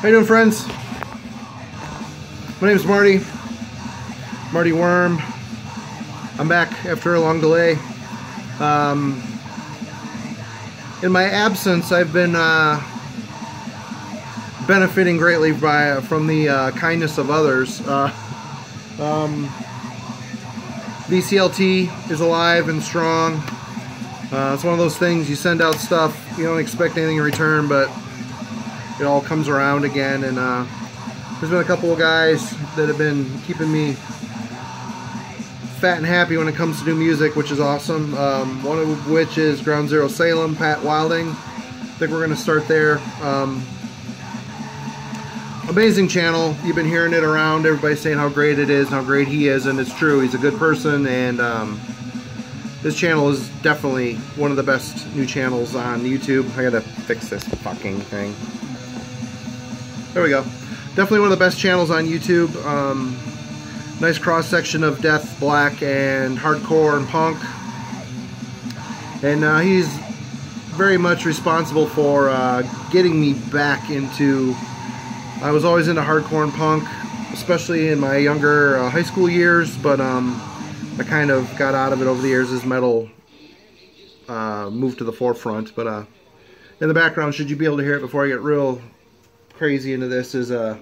How you doing, friends? My name is Marty Worm. I'm back after a long delay. In my absence, I've been benefiting greatly from the kindness of others. VCLT is alive and strong. It's one of those things, you send out stuff, you don't expect anything in return, but it all comes around again. And there's been a couple of guys that have been keeping me fat and happy when it comes to new music, which is awesome. One of which is Zero Salem, Pat Wilding. I think we're going to start there. Amazing channel. You've been hearing it around, everybody saying how great it is and how great he is, and it's true. He's a good person, and this channel is definitely one of the best new channels on YouTube. I gotta fix this fucking thing. There we go. Definitely one of the best channels on YouTube. Nice cross-section of death, black, and hardcore and punk. And he's very much responsible for getting me back into... I was always into hardcore and punk, especially in my younger high school years, but I kind of got out of it over the years as metal moved to the forefront. But in the background, should you be able to hear it before I get real crazy into this, is a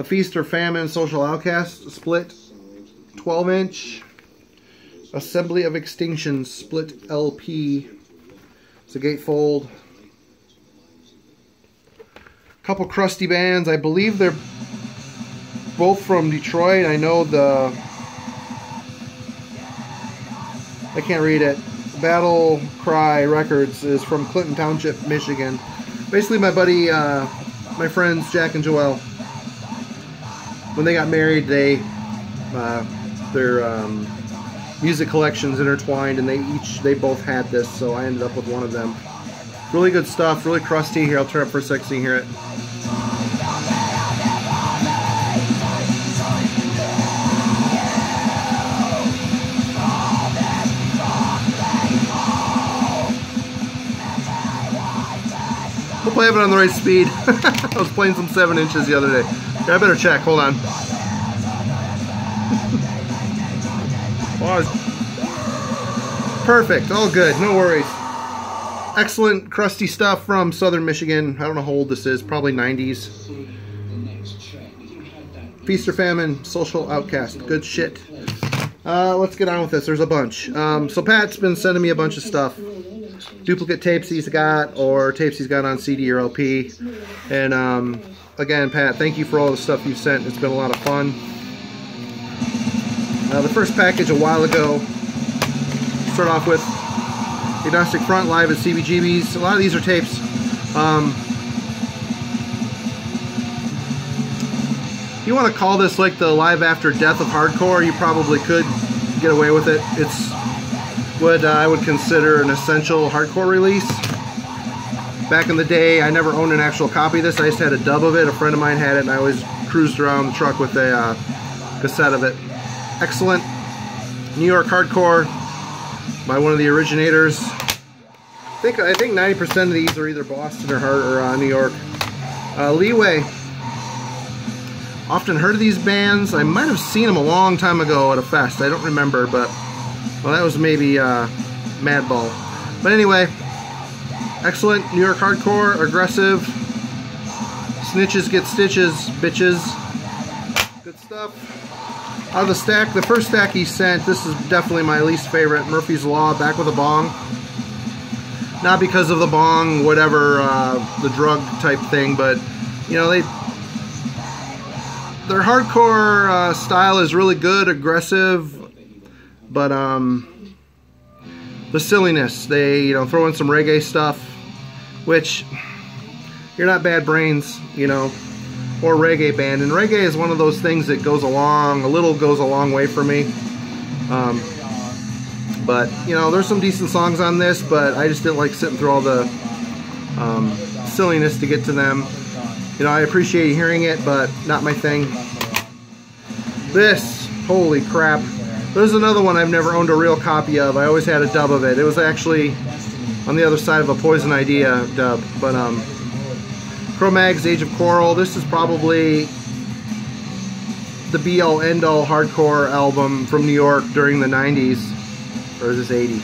Feast or Famine Social Outcast split 12-inch Assembly of Extinction split LP. It's a gatefold. Couple crusty bands. I believe they're both from Detroit. I know I can't read it. Battle Cry Records is from Clinton Township, Michigan. Basically, my buddy, my friends Jack and Joel, when they got married, their music collections intertwined, and they both had this, so I ended up with one of them. Really good stuff, really crusty. Here, I'll turn up for a sec so you can hear it. Hope I have it on the right speed. I was playing some 7 inches the other day. Yeah, I better check, hold on. Perfect, all good, no worries. Excellent crusty stuff from Southern Michigan. I don't know how old this is, probably 90s. Feast or Famine, Social Outcast, good shit. Let's get on with this, there's a bunch. So Pat's been sending me a bunch of stuff. Duplicate tapes he's got, or tapes he's got on CD or LP. And again, Pat, thank you for all the stuff you've sent. It's been a lot of fun. The first package a while ago, start off with Agnostic Front live at CBGB's. A lot of these are tapes. You want to call this like the live after death of hardcore, you probably could get away with it. It's what I would consider an essential hardcore release. Back in the day, I never owned an actual copy of this. I just had a dub of it. A friend of mine had it, and I always cruised around the truck with a cassette of it. Excellent New York hardcore by one of the originators. I think 90% of these are either Boston or New York. Leeway. Often heard of these bands. I might have seen them a long time ago at a fest. I don't remember, but well, that was maybe Madball. But anyway, excellent New York hardcore, aggressive. Snitches get stitches, bitches. Good stuff. Out of the stack, the first stack he sent, this is definitely my least favorite. Murphy's Law, Back with a Bong. Not because of the bong, whatever, the drug type thing, but you know, their hardcore style is really good, aggressive, but the silliness, they throw in some reggae stuff, which you're not Bad Brains, or reggae band, and reggae is one of those things that goes along, a little goes a long way for me. But there's some decent songs on this, but I just didn't like sitting through all the silliness to get to them. I appreciate hearing it, but not my thing. This, holy crap. There's another one I've never owned a real copy of. I always had a dub of it. It was actually on the other side of a Poison Idea dub, but Cro-Mag's Age of Coral. This is probably the be-all end-all hardcore album from New York during the 90s. Or is this 80?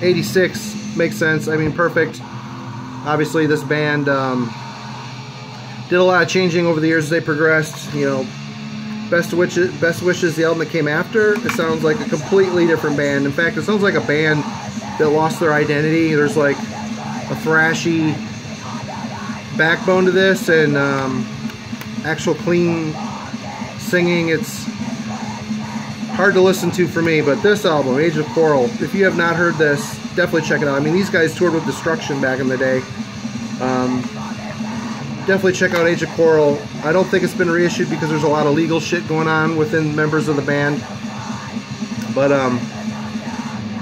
86 makes sense. I mean, perfect. Obviously, this band did a lot of changing over the years as they progressed. You know, Best Wishes, the album that came after, it sounds like a completely different band. In fact, it sounds like a band that lost their identity. There's like a thrashy backbone to this, and actual clean singing. It's hard to listen to for me, but this album, Age of Coral, if you have not heard this, definitely check it out. I mean, these guys toured with Destruction back in the day. Definitely check out Age of Coral. I don't think it's been reissued because there's a lot of legal shit going on within members of the band. But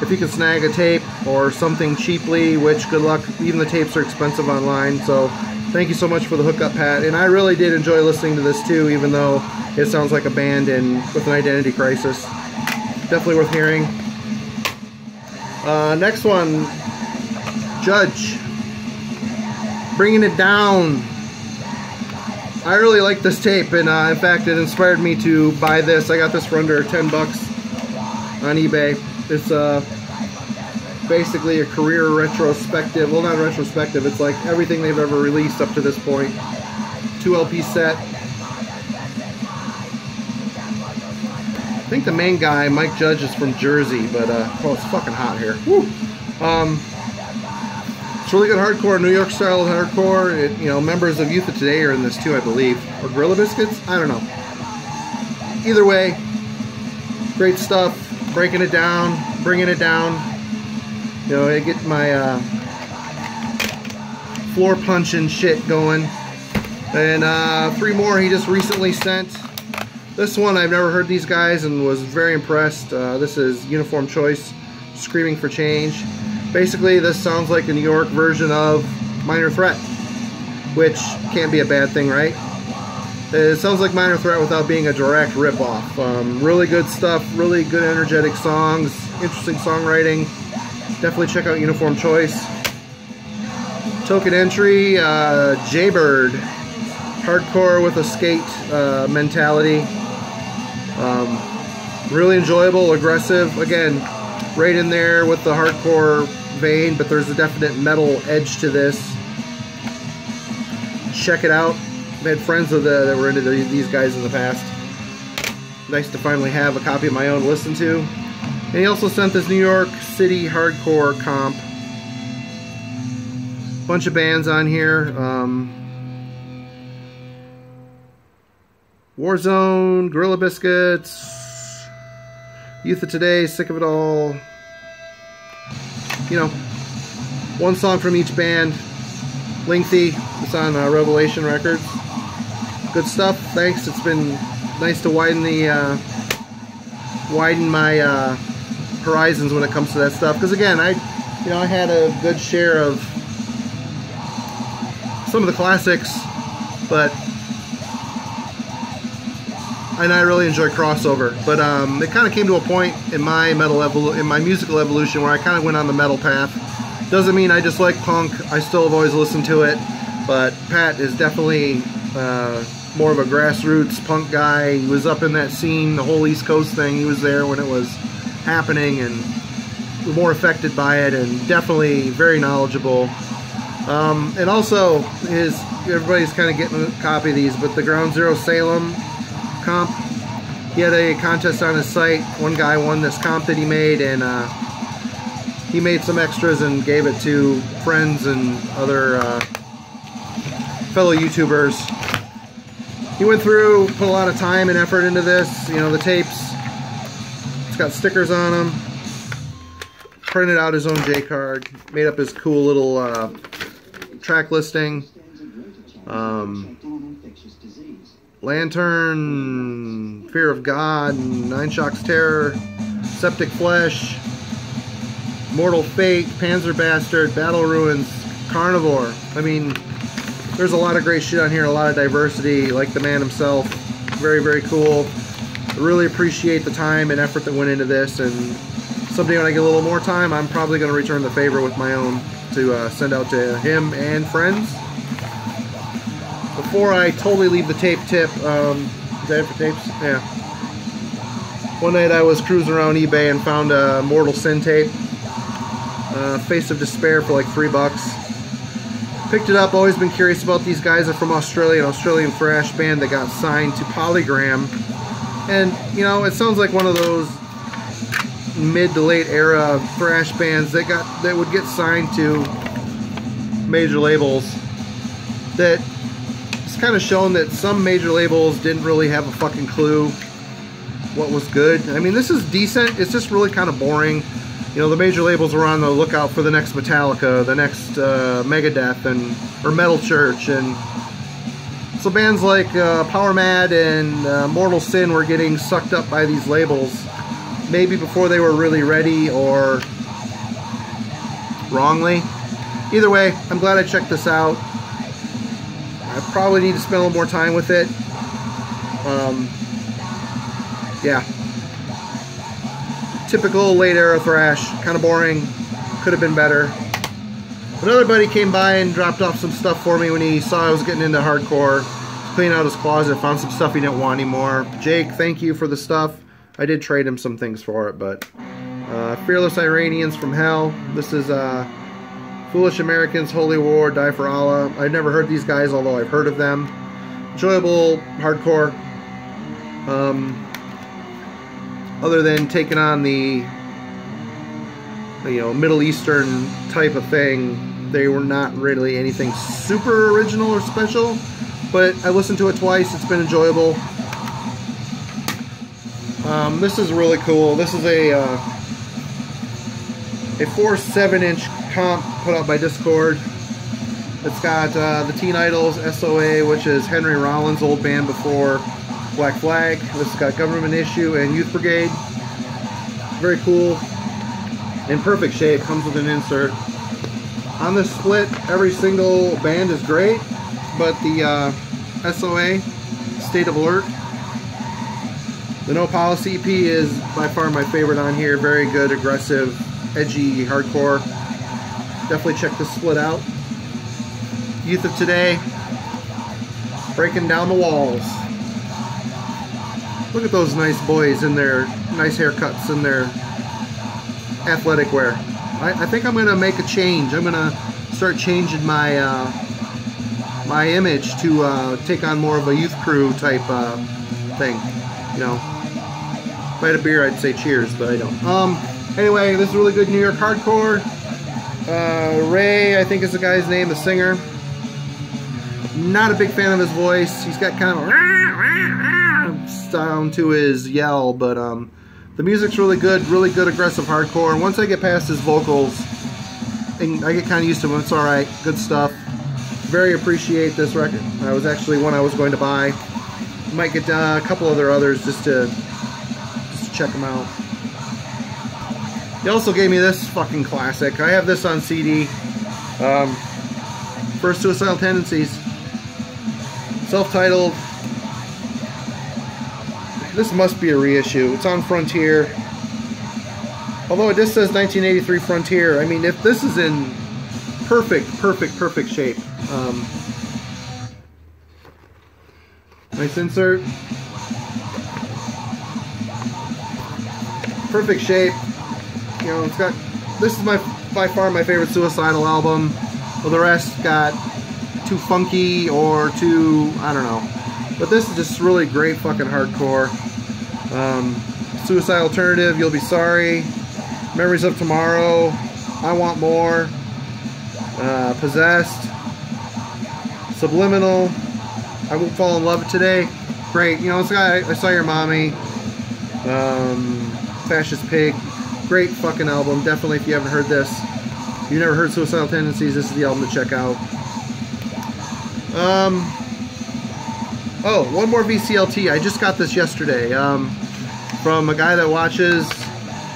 if you can snag a tape or something cheaply, which good luck, even the tapes are expensive online. So thank you so much for the hookup, Pat. And I really did enjoy listening to this too, even though it sounds like a band with an identity crisis. Definitely worth hearing. Next one, Judge. Bringing It Down. I really like this tape, and in fact it inspired me to buy this. I got this for under 10 bucks on eBay. It's basically a career retrospective. Well, not retrospective, it's like everything they've ever released up to this point. 2 LP set. I think the main guy, Mike Judge, is from Jersey, but oh, it's fucking hot here. Woo! It's really good hardcore, New York style hardcore. You know, members of Youth of Today are in this too, I believe. Or Gorilla Biscuits? I don't know. Either way, great stuff. Breaking it down, bringing it down. You know, I get my floor punching shit going. And 3 more he just recently sent. This one, I've never heard these guys and was very impressed. This is Uniform Choice, Screaming for Change. Basically, this sounds like a New York version of Minor Threat, which can't be a bad thing, right? It sounds like Minor Threat without being a direct ripoff. Really good stuff, really good energetic songs, interesting songwriting. Definitely check out Uniform Choice. Token entry, Jaybird. Hardcore with a skate mentality. Really enjoyable, aggressive. Again, right in there with the hardcore vein, but there's a definite metal edge to this. Check it out. I've had friends that were into these guys in the past. Nice to finally have a copy of my own to listen to. And he also sent this New York City hardcore comp. Bunch of bands on here. Warzone, Gorilla Biscuits, Youth of Today, Sick of It All. You know, one song from each band. Lengthy. It's on Revelation Records. Good stuff. Thanks. It's been nice to widen my horizons when it comes to that stuff. Because again, I had a good share of some of the classics, and I really enjoy crossover. But it kind of came to a point in my musical evolution where I kind of went on the metal path. Doesn't mean I dislike punk. I still have always listened to it. But Pat is definitely more of a grassroots punk guy. He was up in that scene, the whole East Coast thing. He was there when it was happening and more affected by it, and definitely very knowledgeable. And also, everybody's kind of getting a copy of these, but the Ground Zero Salem comp, he had a contest on his site. One guy won this comp that he made, and he made some extras and gave it to friends and other fellow YouTubers. He went through, put a lot of time and effort into this. You know, the tapes, it's got stickers on them. Printed out his own J-card, made up his cool little track listing. Lantern, Fear of God, Nine Shocks Terror, Septic Flesh, Mortal Fate, Panzer Bastard, Battle Ruins, Carnivore. I mean, there's a lot of great shit on here, a lot of diversity, like the man himself. Very, very cool. I really appreciate the time and effort that went into this, and someday when I get a little more time, I'm probably going to return the favor with my own to send out to him and friends. Before I totally leave the tape tip, is that it for tapes? Yeah. One night I was cruising around eBay and found a Mortal Sin tape. Face of Despair for like $3. Picked it up, always been curious about these guys. Are from Australia, an Australian thrash band that got signed to Polygram. And, you know, it sounds like one of those mid to late era thrash bands that would get signed to major labels. That it's kind of shown that some major labels didn't really have a fucking clue what was good. I mean, this is decent. It's just really kind of boring. You know, the major labels are on the lookout for the next Metallica, the next Megadeth, or Metal Church, and so bands like Power Mad and Mortal Sin were getting sucked up by these labels, maybe before they were really ready or wrongly. Either way, I'm glad I checked this out. I probably need to spend a little more time with it. Yeah. Typical late era thrash, kind of boring, could have been better. Another buddy came by and dropped off some stuff for me when he saw I was getting into hardcore. Cleaned out his closet, found some stuff he didn't want anymore. Jake, thank you for the stuff. I did trade him some things for it, but Fearless Iranians from Hell. This is Foolish Americans, Holy War, Die for Allah. I've never heard these guys, although I've heard of them. Enjoyable hardcore. Other than taking on the, you know, Middle Eastern type of thing, they were not really anything super original or special, but I listened to it twice. It's been enjoyable. This is really cool. This is a 4/7-inch comp put out by Discord. It's got the Teen Idols, SOA, which is Henry Rollins' old band before Black Flag. This has got Government Issue and Youth Brigade. Very cool. In perfect shape. Comes with an insert. On this split, every single band is great, but the SOA, State of Alert, the No Policy EP is by far my favorite on here. Very good, aggressive, edgy hardcore. Definitely check this split out. Youth of Today, Breaking Down the Walls. Look at those nice boys in their nice haircuts and their athletic wear. I think I'm going to make a change. I'm going to start changing my my image to take on more of a youth crew type thing. You know, if I had a beer, I'd say cheers, but I don't. Anyway, this is really good New York hardcore. Ray, I think is the guy's name, the singer. Not a big fan of his voice. He's got kind of a sound to his yell, but the music's really good aggressive hardcore. And once I get past his vocals, and I get kind of used to him, it's all right. Good stuff. Very appreciate this record. I was actually one I was going to buy. Might get a couple others just to check them out. He also gave me this fucking classic. I have this on CD. First Suicidal Tendencies. Self-titled. This must be a reissue. It's on Frontier. Although it just says 1983 Frontier. I mean, if this is in perfect shape. Nice insert. Perfect shape. You know, it's got. This is by far my favorite Suicidal album. Well, the rest got too funky or too, I don't know. But this is just really great fucking hardcore. Suicide Alternative, You'll Be Sorry. Memories of Tomorrow. I Want More. Possessed. Subliminal. I Won't Fall in Love Today. Great. You know, it's got I Saw Your Mommy. Fascist Pig. Great fucking album. Definitely, if you haven't heard this, you've never heard Suicidal Tendencies, this is the album to check out. Oh, one more VCLT. I just got this yesterday from a guy that watches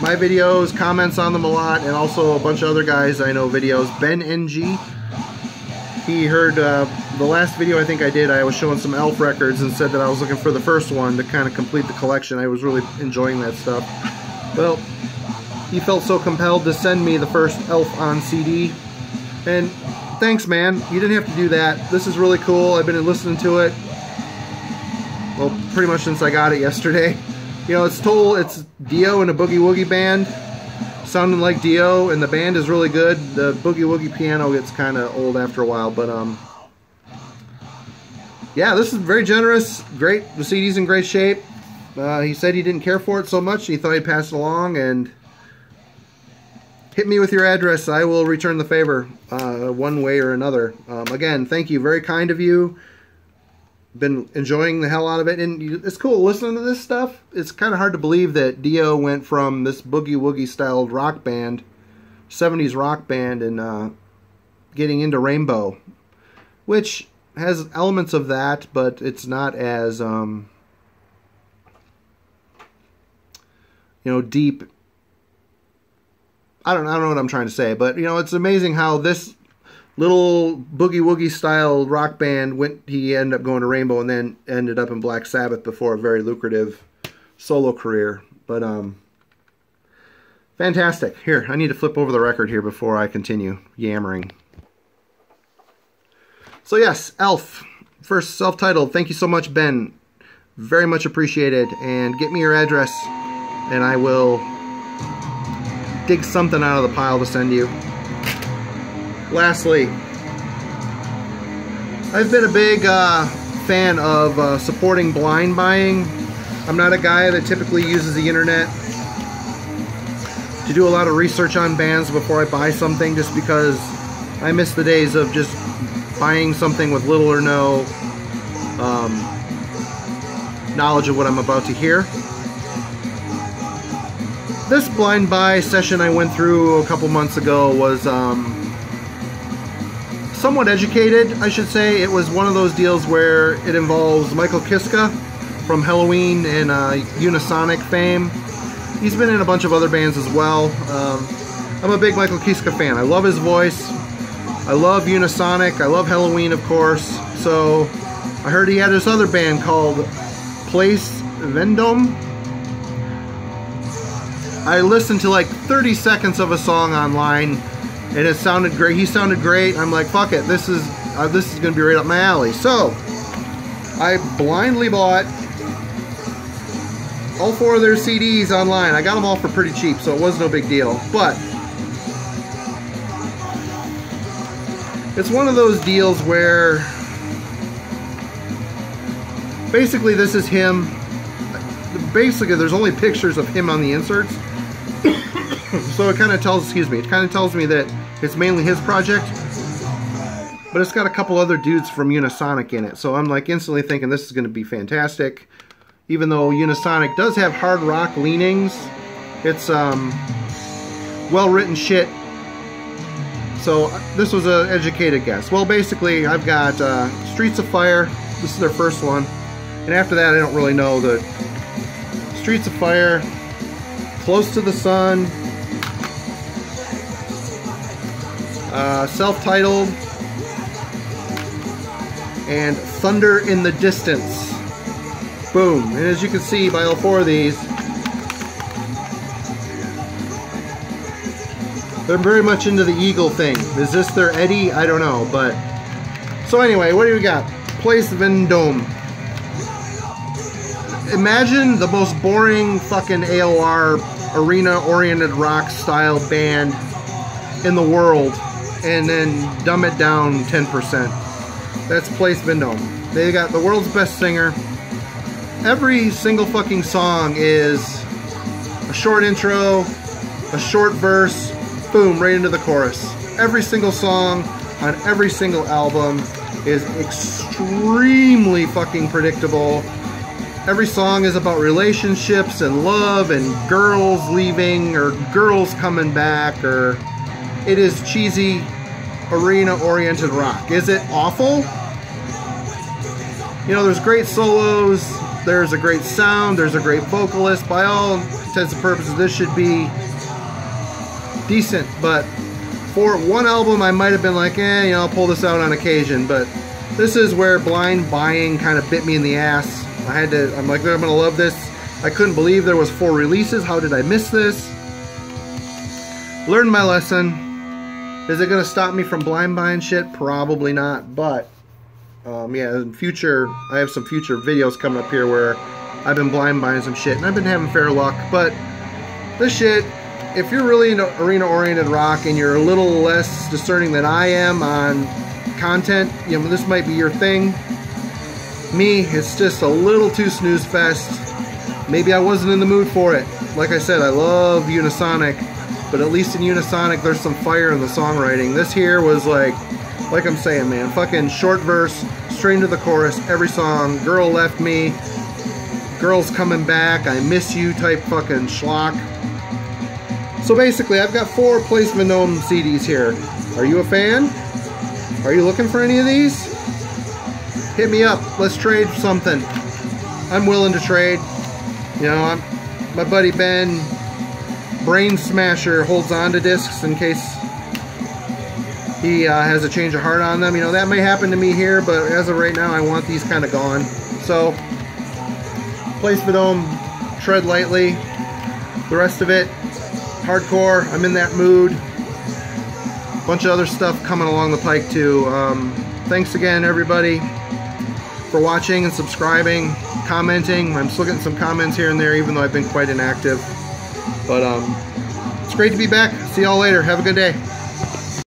my videos, comments on them a lot, and also a bunch of other guys I know videos. Ben NG. He heard the last video I think I did, I was showing some Elf records and said that I was looking for the first one to kind of complete the collection. I was really enjoying that stuff. Well, he felt so compelled to send me the first Elf on CD. And thanks, man. You didn't have to do that. This is really cool. I've been listening to it, well, pretty much since I got it yesterday. You know, it's Dio and a boogie woogie band, sounding like Dio, and the band is really good. The boogie woogie piano gets kind of old after a while, but yeah, this is very generous. Great. The CD's in great shape. He said he didn't care for it so much. He thought he'd pass it along, and hit me with your address. I will return the favor one way or another. Again, thank you. Very kind of you. Been enjoying the hell out of it, and it's cool listening to this stuff. It's kind of hard to believe that Dio went from this boogie woogie styled rock band, 70s rock band, and getting into Rainbow, which has elements of that, but it's not as you know, deep. I don't know what I'm trying to say, but you know, it's amazing how this little boogie woogie style rock band he ended up going to Rainbow and then ended up in Black Sabbath before a very lucrative solo career. But fantastic. Here, I need to flip over the record here before I continue yammering. So yes, Elf, first self-titled. Thank you so much, Ben. Very much appreciated. And get me your address and I will dig something out of the pile to send you. Lastly, I've been a big fan of supporting blind buying. I'm not a guy that typically uses the internet to do a lot of research on bands before I buy something, just because I miss the days of just buying something with little or no knowledge of what I'm about to hear. This blind buy session I went through a couple months ago was somewhat educated, I should say. It was one of those deals where it involves Michael Kiske from Halloween and Unisonic fame. He's been in a bunch of other bands as well. I'm a big Michael Kiske fan. I love his voice. I love Unisonic. I love Halloween, of course. So I heard he had this other band called Vendome. I listened to like 30 seconds of a song online, and it sounded great. He sounded great. I'm like, fuck it, this is gonna be right up my alley. So I blindly bought all 4 of their CDs online. I got them all for pretty cheap, so it was no big deal. But it's one of those deals where basically this is him. Basically, there's only pictures of him on the inserts. So it kind of tells, it kind of tells me that it's mainly his project, but it's got a couple other dudes from Unisonic in it. So I'm like instantly thinking this is going to be fantastic. Even though Unisonic does have hard rock leanings, it's well-written shit. So this was an educated guess. Well, basically, I've got Streets of Fire. This is their first one. And after that, I don't really know. The Streets of Fire, Close to the Sun, self-titled, and Thunder in the Distance. Boom. And as you can see by all 4 of these, they're very much into the Eagle thing. Is this their Eddie? I don't know. But so anyway, what do we got? Place Vendome. Imagine the most boring fucking AOR arena-oriented rock style band in the world, and then dumb it down 10%. That's Place Vendome. They got the world's best singer. Every single fucking song is a short intro, a short verse, boom, right into the chorus. Every single song on every single album is extremely fucking predictable. Every song is about relationships and love and girls leaving or girls coming back, or it is cheesy arena-oriented rock. Is it awful? You know, there's great solos, there's a great sound, there's a great vocalist. By all intents and purposes, this should be decent, but for one album I might have been like, you know, I'll pull this out on occasion, but this is where blind buying kind of bit me in the ass. I'm like, I'm gonna love this. I couldn't believe there was 4 releases. How did I miss this? learned my lesson. Is it going to stop me from blind buying shit? Probably not, but yeah, in future, I have some future videos coming up here where I've been blind buying some shit, and I've been having fair luck. But this shit, if you're really into arena-oriented rock and you're a little less discerning than I am on content, you know, this might be your thing. Me, it's just a little too snooze fest. Maybe I wasn't in the mood for it. Like I said, I love Unisonic, but at least in Unisonic, there's some fire in the songwriting. This here was like I'm saying, man, fucking short verse, straight into the chorus, every song. Girl left me, girl's coming back, I miss you type fucking schlock. So basically, I've got 4 Place Vendome CDs here. Are you a fan? Are you looking for any of these? Hit me up. Let's trade something. I'm willing to trade. You know, my buddy Ben, Brain Smasher, holds on to discs in case he has a change of heart on them. You know, that may happen to me here, but as of right now, I want these kind of gone. So, Place Vendome, tread lightly. The rest of it, hardcore. I'm in that mood. Bunch of other stuff coming along the pike too. Thanks again, everybody, for watching and subscribing, commenting. I'm still getting some comments here and there, even though I've been quite inactive. But it's great to be back. See y'all later. Have a good day.